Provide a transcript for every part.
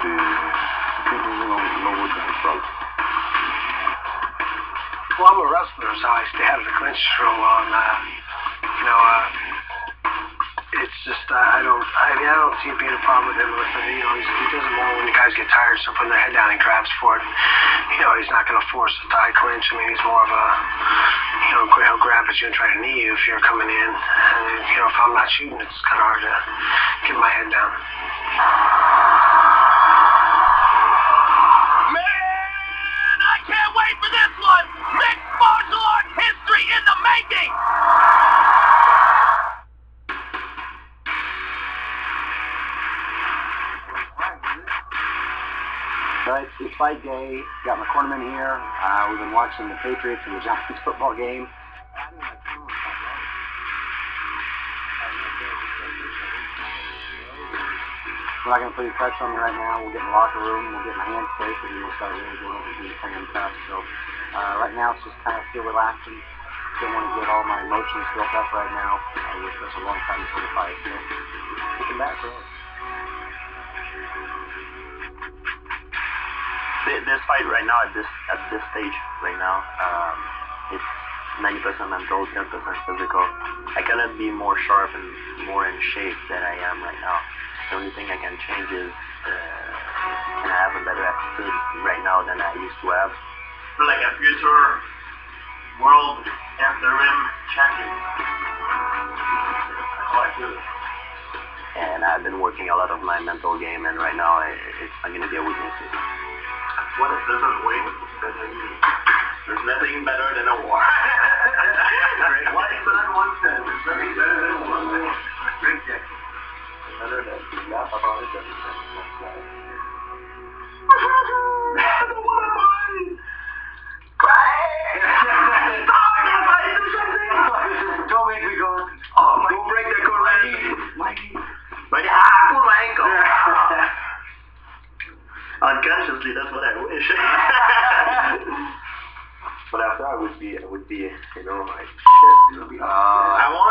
no voy con el problem. Well, I'm a wrestler, so I stay out of the clinch real well, and it's just I don't see it being a problem with him. He does it more when the guys get tired, so putting their head down and grabs for it. He's not going to force a thigh clinch. I mean, he's more of a he'll grab at you and try to knee you if you're coming in. And if I'm not shooting, it's kind of hard to get my head down. Man, I can't wait for this one! Mixed martial arts history in the making! But it's fight day. Got my cornerman here. We've been watching the Patriots and the Giants football game. We're not going to put any pressure on me right now. We'll get in the locker room. We'll get my hands safe, and then we'll start really going over the playing stuff. So right now it's just kind of feel relaxing. Still want to get all my emotions built up right now. With such a long time before the fight. So kicking back, really. This fight right now at this stage right now, it's 90% mental, 10% physical. I cannot be more sharp and more in shape than I am right now. The only thing I can change is can I have a better attitude right now than I used to have. Like a future world interim champion. That's how I feel. And I've been working a lot of my mental game, and right now it's not going to be a weakness. What a different way than there's nothing better than a war. Great. Why is that one said? There's nothing better than a war. Great guy. Better than laugh about it than the one of mine! Don't make me go. Oh my! Don't break that code, Mikey. I pulled my ankle. Unconsciously, that's what I wish. But after I would be, like, shit, I want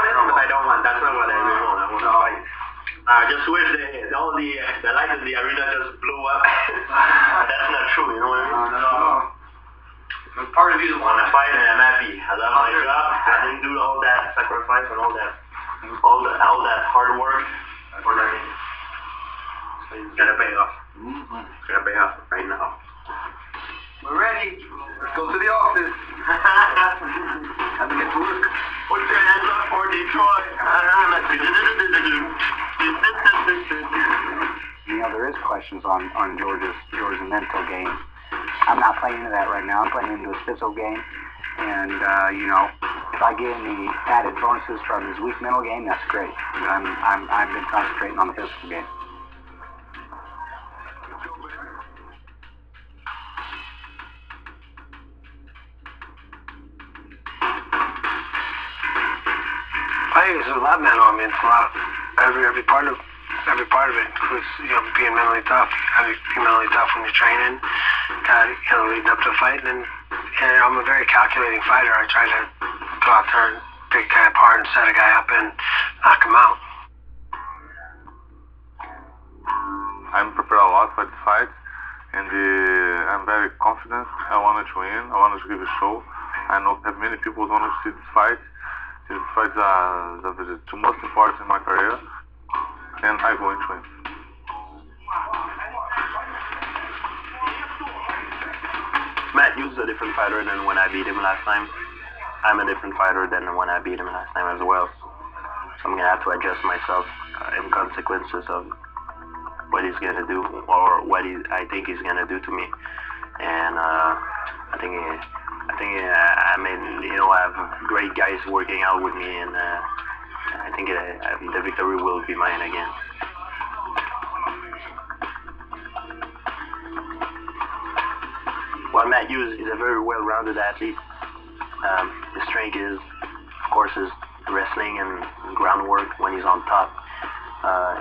it, but I don't want. That's not what I really want. I want to fight. I just wish the light in the arena just blew up. That's not true, you know what I mean? No. Part of you Want to fight, and I'm happy. I love my job. I didn't do all that sacrifice and all that hard work for nothing. So it's gonna pay off. It's gonna pay off right now. We're ready. Let's go to the office. Time to get to work. Put your hands up for Detroit. There is questions on George's mental game. I'm not playing into that right now. I'm playing into his physical game. And, if I get any added bonuses from his weak mental game, that's great. But I've been concentrating on the physical game. I think there's a lot of men on me. It's a lot. Every part of it includes being mentally tough. Be mentally tough when you're training. Leading up to a fight, and I'm a very calculating fighter. I try to go out there and take a guy apart and set a guy up and knock him out. I'm prepared a lot for this fight, and I'm very confident. I wanted to win. I wanted to give a show. I know that many people want to see this fight. This fight is the two most important in my career, and I'm going to win. Matt Hughes is a different fighter than when I beat him last time. I'm a different fighter than when I beat him last time as well. So I'm going to have to adjust myself in consequences of what he's going to do, or what I think he's going to do to me. And I have great guys working out with me, and I think the victory will be mine again. Well, Matt Hughes is a very well-rounded athlete. His strength is, of course, his wrestling and groundwork when he's on top.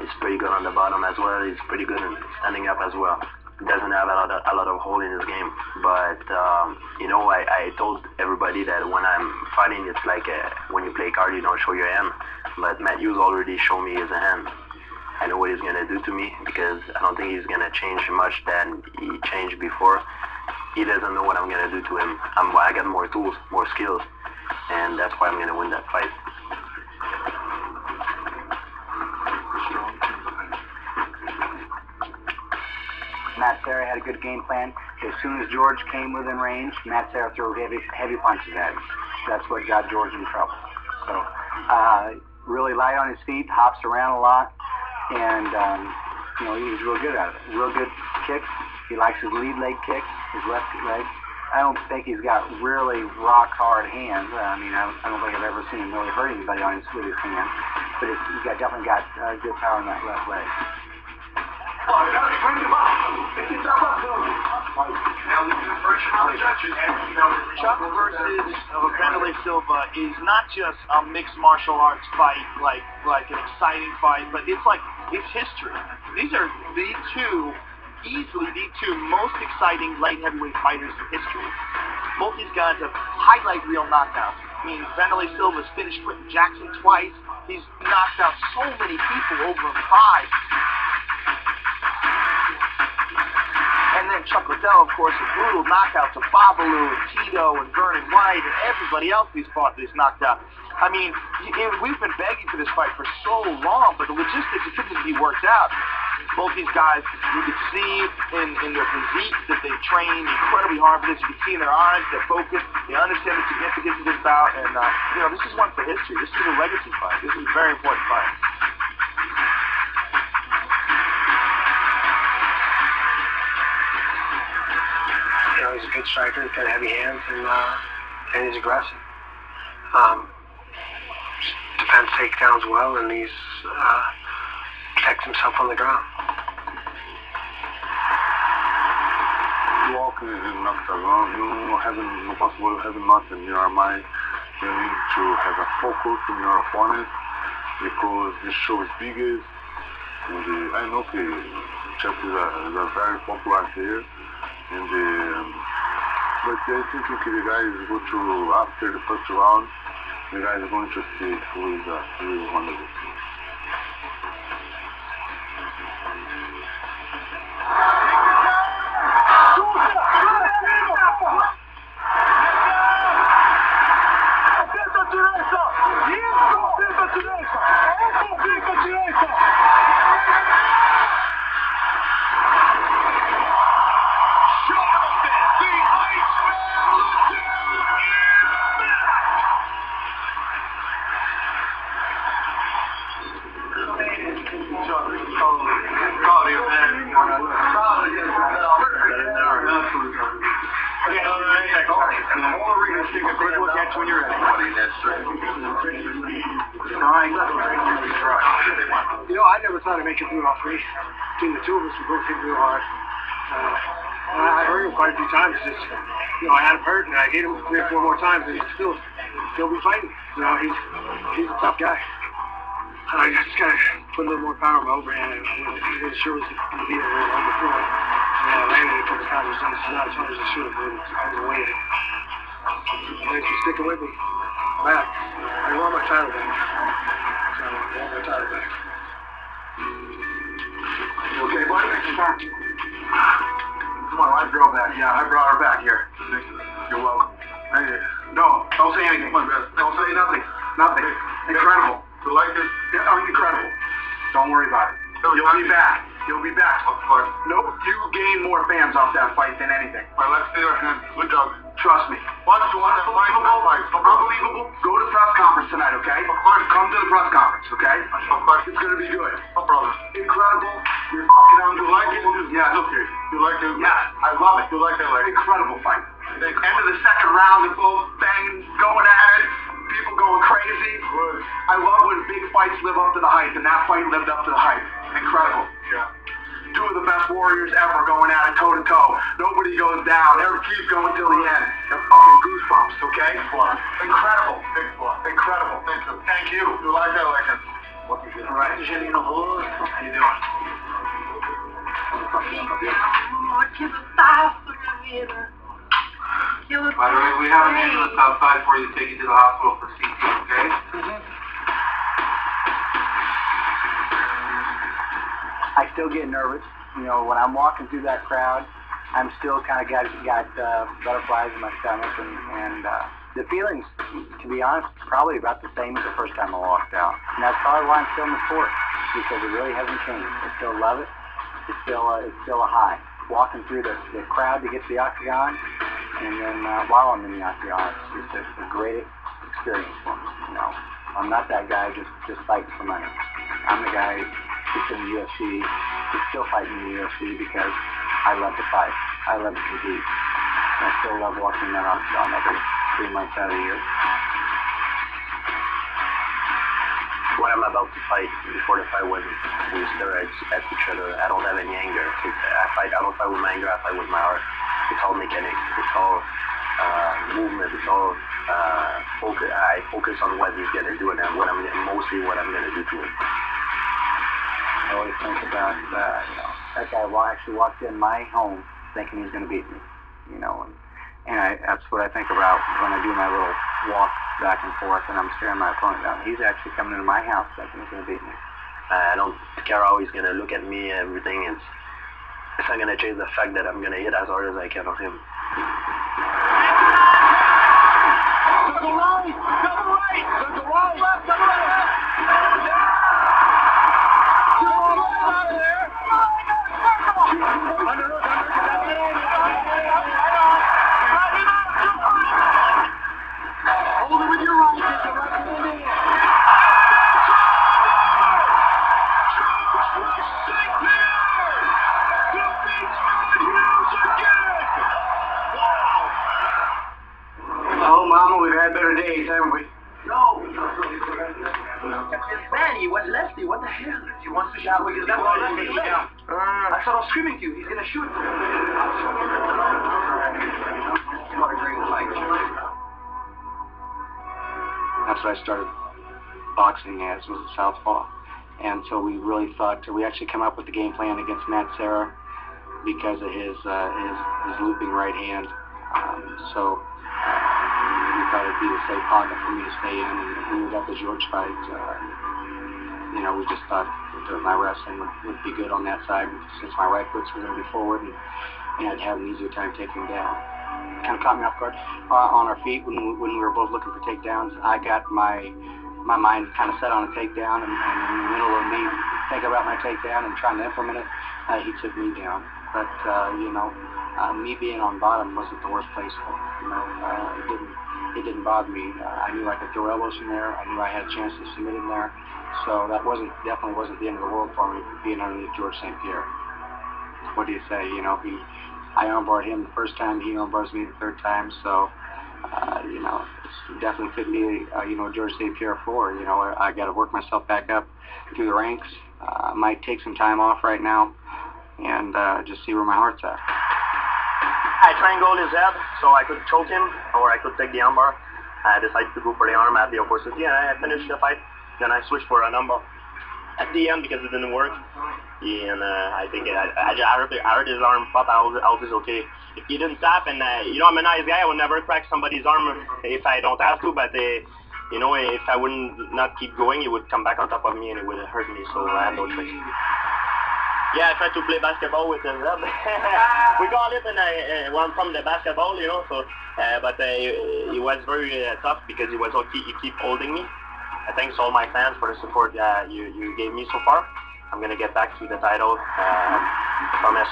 He's pretty good on the bottom as well. He's pretty good in standing up as well. He doesn't have a lot of hole in his game. But, I told everybody that when I'm fighting, it's like when you play card, you don't show your hand. But Matt Hughes already showed me his hand. I know what he's gonna do to me, because I don't think he's gonna change much than he changed before. He doesn't know what I'm gonna do to him. I got more tools, more skills, and that's why I'm gonna win that fight. Matt Serra had a good game plan. As soon as George came within range, Matt Serra threw heavy punches at him. That's what got George in trouble. So, really light on his feet, hops around a lot, and he's real good at it. Real good kicks. He likes his lead leg kick, his left leg. I don't think he's got really rock hard hands. I mean, I don't think I've ever seen him really hurt anybody with his hands, but he's definitely got good power in that left leg. Chuck versus Vanderlei Silva is not just a mixed martial arts fight, like an exciting fight, but it's history. These are easily the two most exciting light heavyweight fighters in history. Both these guys have highlight reel knockouts. I mean, Vanderlei Silva's finished Quentin Jackson twice. He's knocked out so many people over in pride. And then Chuck Liddell, of course, a brutal knockout to Babalu and Tito and Vernon White and everybody else he's fought that he's knocked out. I mean, we've been begging for this fight for so long, but the logistics couldn't be worked out. Both these guys, you could see in their physiques that they train incredibly hard for this. You can see in their eyes, they're focused, they understand the significance of this bout, and this is one for history. This is a legacy fight. This is a very important fight. He's a good striker, he's got heavy hands, and he's aggressive. Defends takedowns well, and he's protects himself on the ground. Walking in octagon, no possible having nothing in your mind. You need to have a focus on your opponent, because the show is biggest. And I know Chuck is a very popular here. But I think if the guy is going to, after the first round, the guy is going to see who is one of them. I never thought I'd make it through all three. Between the two of us, we both hit real hard. I hurt him quite a few times. Just, I had him hurt, and I hit him 3 or 4 more times, and he'd still be fighting. He's a tough guy. I just gotta put a little more power on my overhand. I wasn't sure it was going to be a little overthrow. I landed it a couple times. It's not as hard as I should have, but I was waiting. Thanks for sticking with me. Back. I want my title back. So I want my title back. You okay, buddy? Come on, I brought back. Yeah, I brought her back here. You're welcome. No, don't say anything. Don't say nothing. Nothing. Incredible. You like it? Yeah, incredible. Don't worry about it. You'll be back. You'll be back. Of course. No, you gain more fans off that fight than anything. Well, let's see your hand. Good job. Trust me. What you want to fight? Unbelievable. Go to the press conference tonight, okay? Of course. Come to the press conference, okay? Of course. It's going to be good. No problem. Incredible. You're fucking unbelievable. You like it? Yeah, look here. You like it? Yeah, I love it. You like it? Incredible fight. End of the second round, they're both banging, going at it. People going crazy. Good. I love when big fights live up to the hype, and that fight lived up to the hype. Incredible. Yeah. 2 of the best warriors ever going at it toe to toe. Nobody goes down. Everyone keeps going till the end. They're fucking goosebumps, okay? Incredible. Incredible. Thank you. You like that, like it? All right. How you doing? By the way, we have an ambulance outside for you to take you to the hospital for CT, okay? still get nervous. You know, when I'm walking through that crowd, I'm still kind of got butterflies in my stomach, and the feelings, to be honest, probably about the same as the first time I walked out. And that's probably why I'm still in the sport, because it really hasn't changed. I still love it. It's still a high. Walking through the crowd to get to the octagon, and then while I'm in the octagon, it's just a great experience for me. You know, I'm not that guy just fighting for money. I'm the guy who's in the UFC, who's still fighting in the UFC because I love to fight. I love to compete. And I still love walking that octagon every 3 months out of the year. What I'm about to fight, before the fight, when we stare at each other, I don't have any anger. I don't fight with my anger, I fight with my heart. It's all mechanics. It's all movement. It's all focus. I focus on what he's gonna do and mostly what I'm gonna do to him. I always think about that guy actually walked in my home thinking he's gonna beat me. You know, and that's what I think about when I do my little walk back and forth and I'm staring my opponent down. He's actually coming into my house thinking he's gonna beat me. I don't care how he's gonna look at me. Everything is. It's not gonna change the fact that I'm gonna hit as hard as I can on him. Double right! Double right! Double right! Left! Double right! Out of there! Hold it with your right, get the right hand in. Oh, Mama, we've had better days, haven't we? No. Man, he went lefty. What the hell? He wants to shot with his left leg. That's what I was screaming to you. He's gonna shoot. What a great fight. That's what I started boxing as, was a southpaw. And so we really thought, we actually came up with the game plan against Matt Serra because of his looping right hand. So we thought it'd be the safe pocket for me to stay in. And when we got the George fight, you know, we just thought that my wrestling would be good on that side since my right foot's were going to be forward, and I'd have an easier time taking him down. Kind of caught me off guard on our feet when we were both looking for takedowns. I got my mind kind of set on a takedown, and in the middle of me thinking about my takedown and trying to implement it, he took me down. But you know, me being on bottom wasn't the worst place for me. You know, it didn't bother me. I knew I could throw elbows from there. I knew I had a chance to submit in there. So that definitely wasn't the end of the world for me being underneath George St. Pierre. What do you say? You know, I armbarred him the first time, he armbars me the third time. So you know, it definitely could be you know, George St. Pierre 4. You know, I got to work myself back up through the ranks. Might take some time off right now and just see where my heart's at. I triangled his head so I could choke him or I could take the armbar. I decided to go for the arm at the opportunity and I finished the fight. Then I switched for a number at the end because it didn't work. And I think I heard his arm pop. I was okay. If he didn't tap, and you know, I'm a nice guy. I would never crack somebody's arm if I don't have to. But you know, if I wouldn't not keep going, he would come back on top of me and it would hurt me. So I had no choice. Yeah, I tried to play basketball with his head. We call it one from the basketball, you know. So, but he was very tough because he keep holding me. I thanks all my fans for the support you gave me so far. I'm gonna get back to the title. Promise.